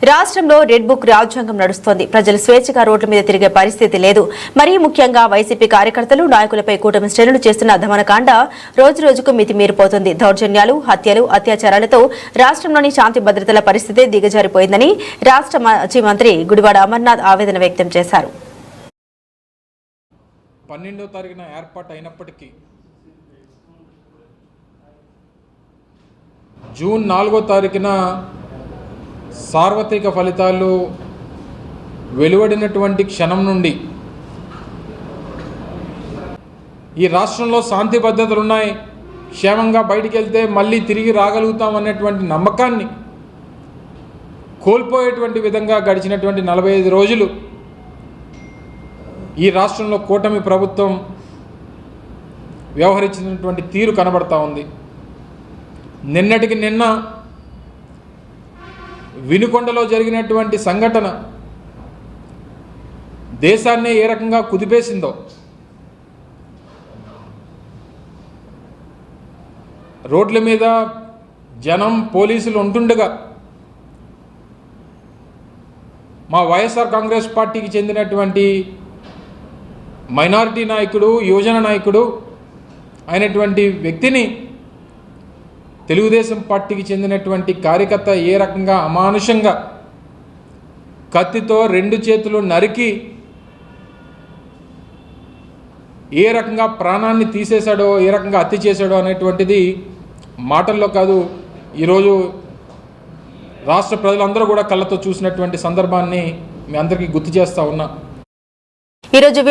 రాష్ట్రంలో red book రాజ్యాంగం నడుస్తోంది. ప్రజలు స్వేచ్ఛగా రోడ్ల మీద తిరిగే పరిస్థితి లేదు. మరీ ముఖ్యంగా వైసీపీ కార్యకర్తలు, నాయకులపై కూటమి శ్రేణులు చేస్తున్న దమనకాండ రోజురోజుకు మితిమీరిపోతుంది. దౌర్జన్యాలు, హత్యలు, అత్యాచారాలతో రాష్ట్రంలోని శాంతి భద్రతల పరిస్థితి దిగజారిపోయిందని రాష్ట్ర మాజీ మంత్రి గుడివాడ అమర్నాథ్ ఆవేదన వ్యక్తం చేశారు. 12వ తారీఖున ఏర్పాటు అయినప్పటికీ జూన్ 4వ తారీఖున సార్వత్రిక ఫలితాలు వెలువడినటువంటి క్షణం నుండి ఈ రాష్ట్రంలో శాంతి భద్రతలు ఉన్నాయి, క్షేమంగా బయటికి వెళ్తే మళ్ళీ తిరిగి రాగలుగుతాం అనేటువంటి నమ్మకాన్ని కోల్పోయేటువంటి విధంగా గడిచినటువంటి 45 రోజులు ఈ రాష్ట్రంలో కూటమి ప్రభుత్వం వ్యవహరించినటువంటి తీరు కనబడతా ఉంది. నిన్నటికి నిన్న వినుకొండలో జరిగినటువంటి సంఘటన దేశాన్నే ఏ రకంగా కుదిపేసిందో, రోడ్ల మీద జనం, పోలీసులు ఉంటుండగా మా వైఎస్ఆర్ కాంగ్రెస్ పార్టీకి చెందినటువంటి మైనారిటీ నాయకుడు, యువజన నాయకుడు అయినటువంటి వ్యక్తిని తెలుగుదేశం పార్టీకి చెందినటువంటి కార్యకర్త ఏ రకంగా అమానుషంగా కత్తితో 2 చేతులు నరికి ఏ రకంగా ప్రాణాన్ని తీసేశాడో, ఏ రకంగా హత్య చేశాడో అనేటువంటిది మాటల్లో కాదు, ఈరోజు రాష్ట్ర ప్రజలందరూ కూడా కళ్ళతో చూసినటువంటి సందర్భాన్ని మీ అందరికీ గుర్తు చేస్తూ ఉన్నా. ఈరోజు